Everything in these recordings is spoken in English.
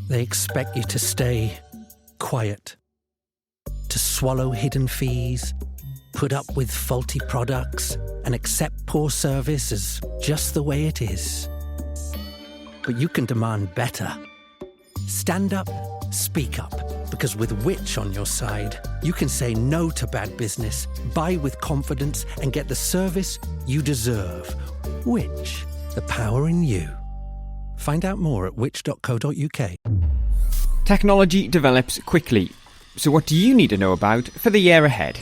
They expect you to stay quiet, to swallow hidden fees, put up with faulty products, and accept poor service as just the way it is. But you can demand better. Stand up, speak up, because with Which on your side, you can say no to bad business, buy with confidence, and get the service you deserve. Which, the power in you. Find out more at which.co.uk. Technology develops quickly, so what do you need to know about for the year ahead?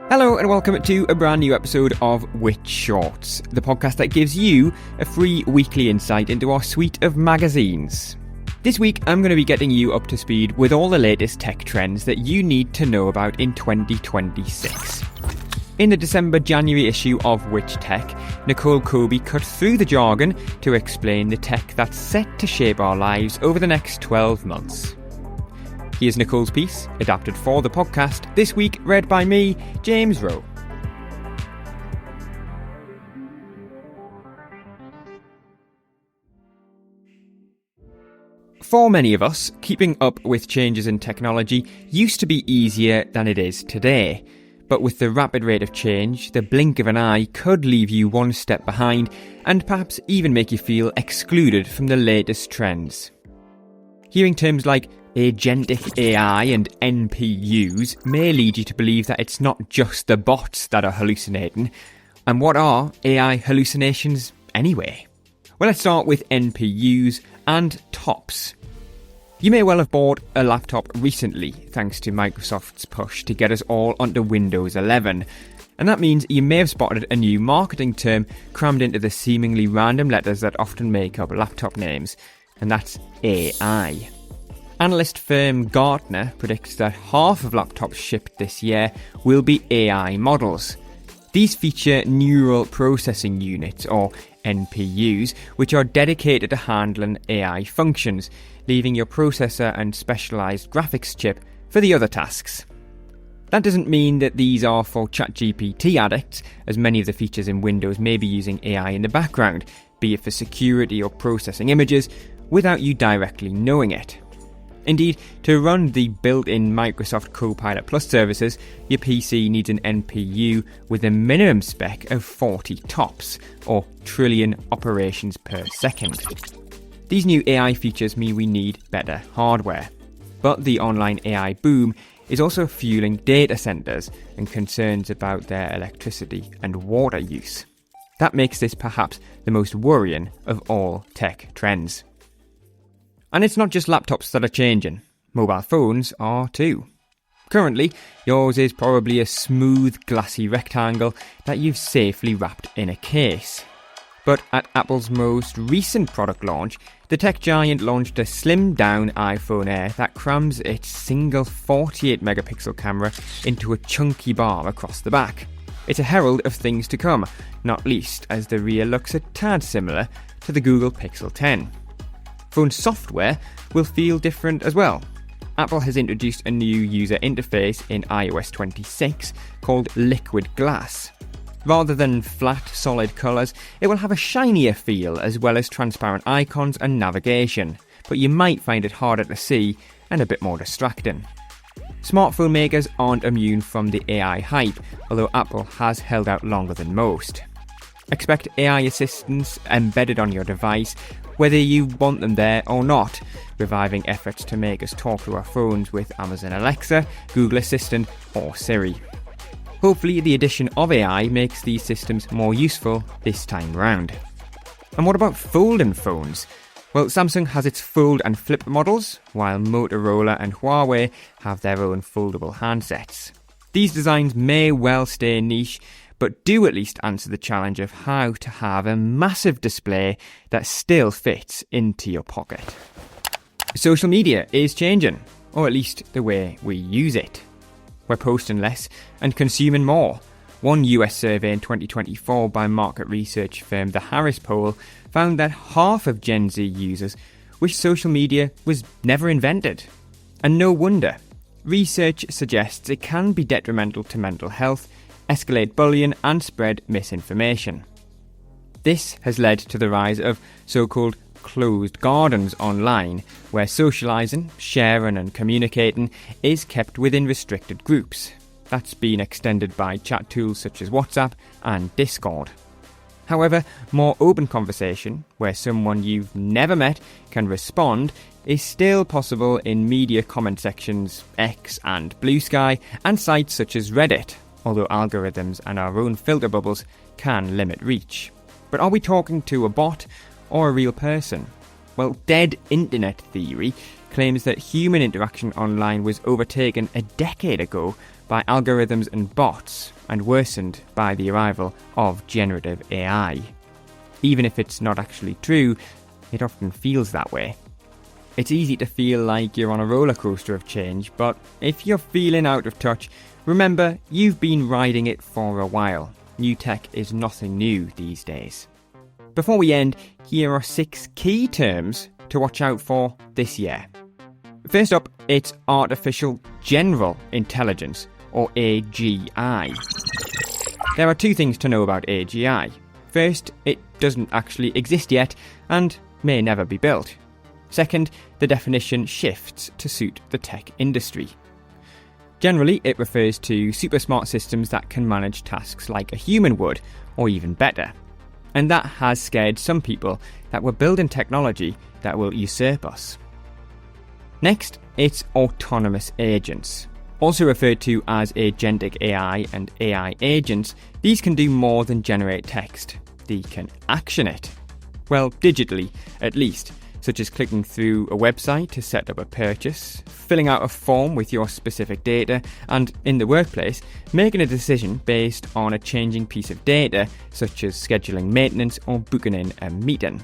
Hello and welcome to a brand new episode of Which Shorts, the podcast that gives you a free weekly insight into our suite of magazines. This week I'm going to be getting you up to speed with all the latest tech trends that you need to know about in 2026. In the December-January issue of Which Tech, Nicole Kobe cut through the jargon to explain the tech that's set to shape our lives over the next 12 months. Here's Nicole's piece, adapted for the podcast, this week read by me, James Rowe. For many of us, keeping up with changes in technology used to be easier than it is today. But with the rapid rate of change, the blink of an eye could leave you one step behind and perhaps even make you feel excluded from the latest trends. Hearing terms like agentic AI and NPUs may lead you to believe that it's not just the bots that are hallucinating. And what are AI hallucinations anyway? Well, let's start with NPUs and TOPS. You may well have bought a laptop recently thanks to Microsoft's push to get us all onto Windows 11. And that means you may have spotted a new marketing term crammed into the seemingly random letters that often make up laptop names, and that's AI. Analyst firm Gartner predicts that half of laptops shipped this year will be AI models. These feature neural processing units, or NPUs, which are dedicated to handling AI functions, leaving your processor and specialised graphics chip for the other tasks. That doesn't mean that these are for ChatGPT addicts, as many of the features in Windows may be using AI in the background, be it for security or processing images, without you directly knowing it. Indeed, to run the built-in Microsoft Copilot Plus services, your PC needs an NPU with a minimum spec of 40 TOPS, or trillion operations per second. These new AI features mean we need better hardware. But the online AI boom is also fueling data centres and concerns about their electricity and water use. That makes this perhaps the most worrying of all tech trends. And it's not just laptops that are changing. Mobile phones are too. Currently, yours is probably a smooth, glassy rectangle that you've safely wrapped in a case. But at Apple's most recent product launch, the tech giant launched a slimmed-down iPhone Air that crams its single 48-megapixel camera into a chunky bar across the back. It's a herald of things to come, not least as the rear looks a tad similar to the Google Pixel 10. Phone software will feel different as well. Apple has introduced a new user interface in iOS 26 called Liquid Glass. Rather than flat, solid colours, it will have a shinier feel as well as transparent icons and navigation, but you might find it harder to see and a bit more distracting. Smartphone makers aren't immune from the AI hype, although Apple has held out longer than most. Expect AI assistants embedded on your device, whether you want them there or not, reviving efforts to make us talk to our phones with Amazon Alexa, Google Assistant or Siri. Hopefully the addition of AI makes these systems more useful this time round. And what about folding phones? Well, Samsung has its fold and flip models, while Motorola and Huawei have their own foldable handsets. These designs may well stay niche, but do at least answer the challenge of how to have a massive display that still fits into your pocket. Social media is changing, or at least the way we use it. We're posting less and consuming more. One US survey in 2024 by market research firm The Harris Poll found that half of Gen Z users wish social media was never invented. And no wonder. Research suggests it can be detrimental to mental health, escalate bullying and spread misinformation. This has led to the rise of so-called closed gardens online where socialising, sharing and communicating is kept within restricted groups. That's been extended by chat tools such as WhatsApp and Discord. However, more open conversation, where someone you've never met can respond, is still possible in media comment sections, X and Blue Sky, and sites such as Reddit, although algorithms and our own filter bubbles can limit reach. But are we talking to a bot or a real person? Well, dead internet theory claims that human interaction online was overtaken a decade ago by algorithms and bots, and worsened by the arrival of generative AI. Even if it's not actually true, it often feels that way. It's easy to feel like you're on a roller coaster of change, but if you're feeling out of touch, remember you've been riding it for a while. New tech is nothing new these days. Before we end, here are 6 key terms to watch out for this year. First up, it's Artificial General Intelligence, or AGI. There are 2 things to know about AGI. First, it doesn't actually exist yet and may never be built. Second, the definition shifts to suit the tech industry. Generally, it refers to super smart systems that can manage tasks like a human would, or even better. And that has scared some people that we're building technology that will usurp us. Next, it's autonomous agents. Also referred to as agentic AI and AI agents, these can do more than generate text. They can action it. Well, digitally, at least, such as clicking through a website to set up a purchase, filling out a form with your specific data, and in the workplace, making a decision based on a changing piece of data, such as scheduling maintenance or booking in a meeting.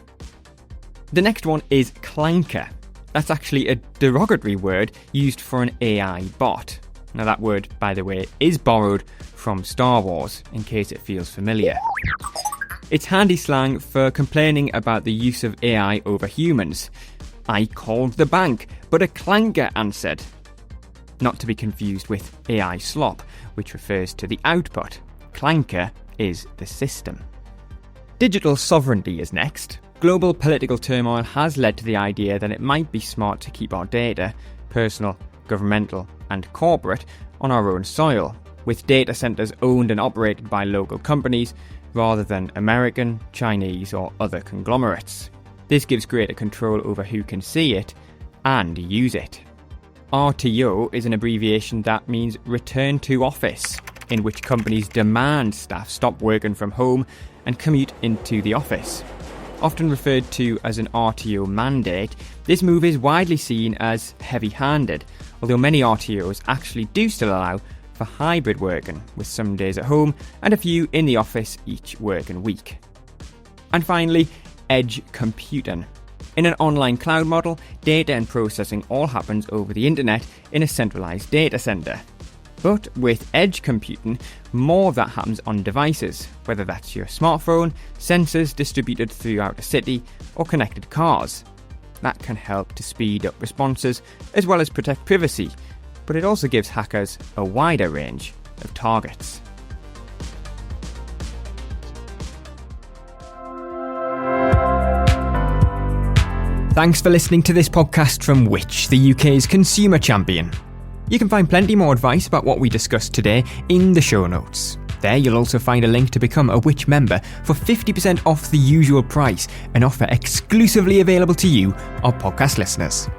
The next one is clanker. That's actually a derogatory word used for an AI bot. Now that word, by the way, is borrowed from Star Wars, in case it feels familiar. It's handy slang for complaining about the use of AI over humans. I called the bank, but a clanker answered. Not to be confused with AI slop, which refers to the output. Clanker is the system. Digital sovereignty is next. Global political turmoil has led to the idea that it might be smart to keep our data, personal, governmental and corporate, on our own soil, with data centres owned and operated by local companies rather than American, Chinese or other conglomerates. This gives greater control over who can see it and use it. RTO is an abbreviation that means return to office, in which companies demand staff stop working from home and commute into the office. Often referred to as an RTO mandate, this move is widely seen as heavy-handed, although many RTOs actually do still allow for hybrid working, with some days at home and a few in the office each working week. And finally, edge computing. In an online cloud model, data and processing all happens over the internet in a centralised data centre. But with edge computing, more of that happens on devices, whether that's your smartphone, sensors distributed throughout a city, or connected cars. That can help to speed up responses, as well as protect privacy, but it also gives hackers a wider range of targets. Thanks for listening to this podcast from Which, the UK's consumer champion. You can find plenty more advice about what we discussed today in the show notes. There you'll also find a link to become a Which member for 50% off the usual price, an offer exclusively available to you, our podcast listeners.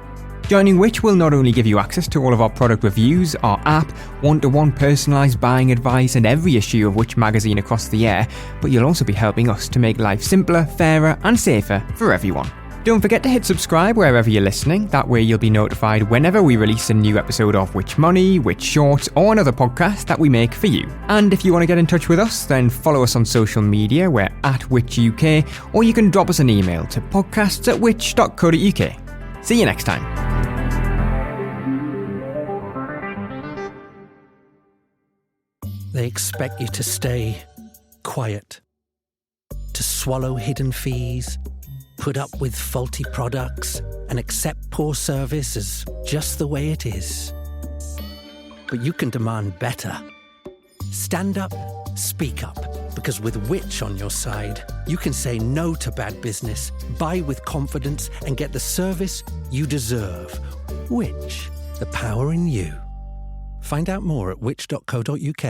Joining Which will not only give you access to all of our product reviews, our app, one-to-one personalised buying advice and every issue of Which magazine across the year, but you'll also be helping us to make life simpler, fairer and safer for everyone. Don't forget to hit subscribe wherever you're listening, that way you'll be notified whenever we release a new episode of Which Money, Which Shorts or another podcast that we make for you. And if you want to get in touch with us, then follow us on social media, we're at Which UK, or you can drop us an email to podcasts@which.co.uk. See you next time. They expect you to stay quiet, to swallow hidden fees, put up with faulty products, and accept poor service as just the way it is. But you can demand better. Stand up, speak up. Because with Which on your side, you can say no to bad business, buy with confidence, and get the service you deserve. Which? The power in you. Find out more at which.co.uk.